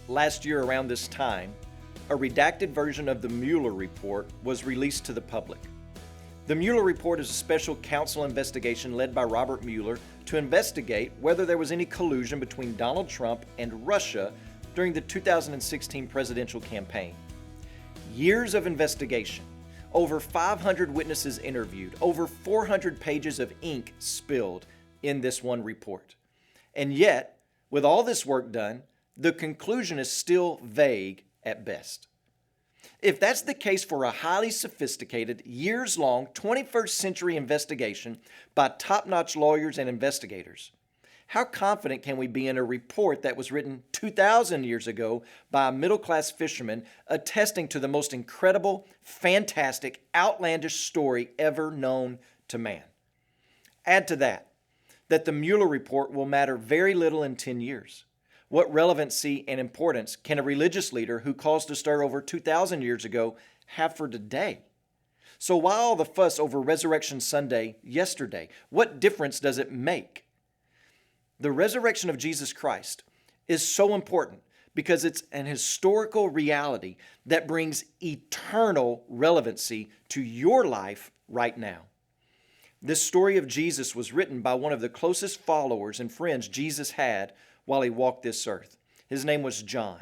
Last year around this time, a redacted version of the Mueller report was released to the public. The Mueller report is a special counsel investigation led by Robert Mueller to investigate whether there was any collusion between Donald Trump and Russia during the 2016 presidential campaign. Years of investigation, over 500 witnesses interviewed, over 400 pages of ink spilled in this one report. And yet, with all this work done, the conclusion is still vague at best. If that's the case for a highly sophisticated, years-long, 21st century investigation by top-notch lawyers and investigators, how confident can we be in a report that was written 2,000 years ago by a middle-class fisherman attesting to the most incredible, fantastic, outlandish story ever known to man? Add to that the Mueller report will matter very little in 10 years. What relevancy and importance can a religious leader who caused a stir over 2,000 years ago have for today? So why all the fuss over Resurrection Sunday yesterday? What difference does it make? The resurrection of Jesus Christ is so important because it's an historical reality that brings eternal relevancy to your life right now. This story of Jesus was written by one of the closest followers and friends Jesus had while he walked this earth. His name was John.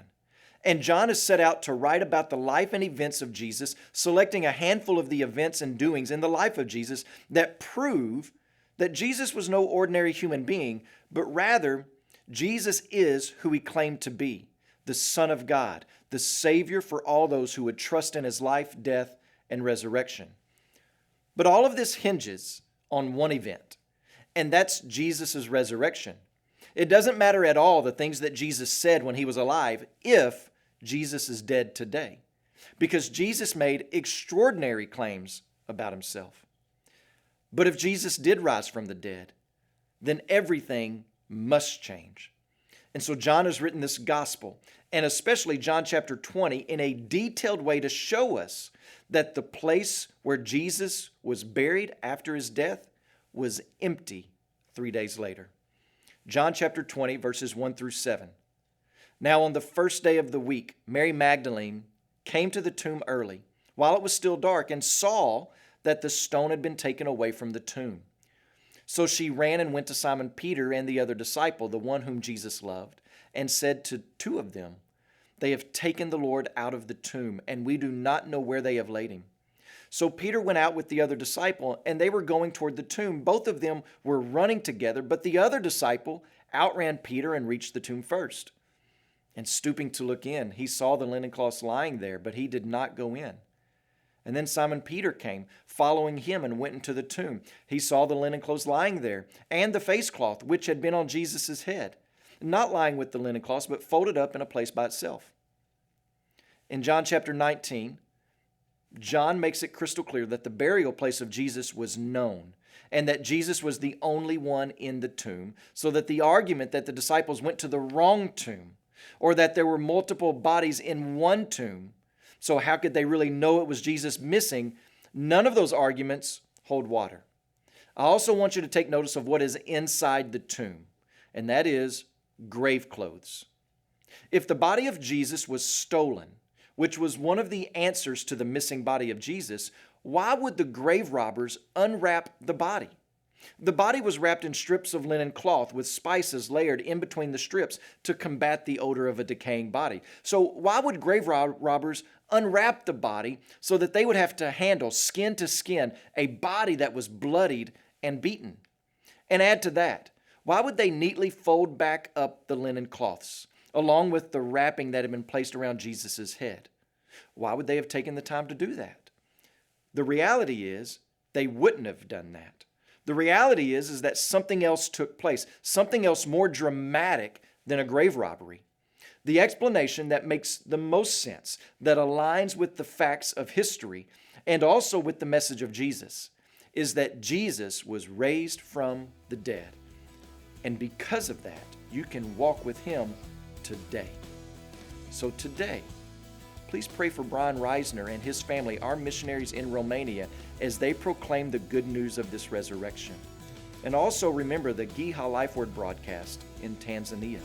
And John is set out to write about the life and events of Jesus, selecting a handful of the events and doings in the life of Jesus that prove that Jesus was no ordinary human being, but rather Jesus is who he claimed to be, the Son of God, the Savior for all those who would trust in his life, death, and resurrection. But all of this hinges on one event, and that's Jesus' resurrection. It doesn't matter at all the things that Jesus said when he was alive if Jesus is dead today, because Jesus made extraordinary claims about himself. But if Jesus did rise from the dead, then everything must change. And so John has written this gospel, and especially John chapter 20, in a detailed way to show us that the place where Jesus was buried after his death was empty 3 days later. John chapter 20, verses 1 through 7. Now on the first day of the week, Mary Magdalene came to the tomb early, while it was still dark, and saw that the stone had been taken away from the tomb. So she ran and went to Simon Peter and the other disciple, the one whom Jesus loved, and said to two of them, "They have taken the Lord out of the tomb, and we do not know where they have laid him." So Peter went out with the other disciple, and they were going toward the tomb. Both of them were running together, but the other disciple outran Peter and reached the tomb first. And stooping to look in, he saw the linen cloths lying there, but he did not go in. And then Simon Peter came, following him, and went into the tomb. He saw the linen clothes lying there, and the face cloth which had been on Jesus' head, not lying with the linen cloths, but folded up in a place by itself. In John chapter 19, John makes it crystal clear that the burial place of Jesus was known and that Jesus was the only one in the tomb, so that the argument that the disciples went to the wrong tomb or that there were multiple bodies in one tomb, so how could they really know it was Jesus missing? None of those arguments hold water. I also want you to take notice of what is inside the tomb, and that is grave clothes. If the body of Jesus was stolen, which was one of the answers to the missing body of Jesus, why would the grave robbers unwrap the body? The body was wrapped in strips of linen cloth with spices layered in between the strips to combat the odor of a decaying body. So why would grave robbers unwrap the body so that they would have to handle skin to skin a body that was bloodied and beaten? And add to that, why would they neatly fold back up the linen cloths along with the wrapping that had been placed around Jesus' head? Why would they have taken the time to do that? The reality is they wouldn't have done that. The reality is that something else took place, something else more dramatic than a grave robbery. The explanation that makes the most sense, that aligns with the facts of history and also with the message of Jesus, is that Jesus was raised from the dead. And because of that, you can walk with him today. So today, please pray for Brian Reisner and his family, our missionaries in Romania, as they proclaim the good news of this resurrection. And also remember the Giha Life Word broadcast in Tanzania.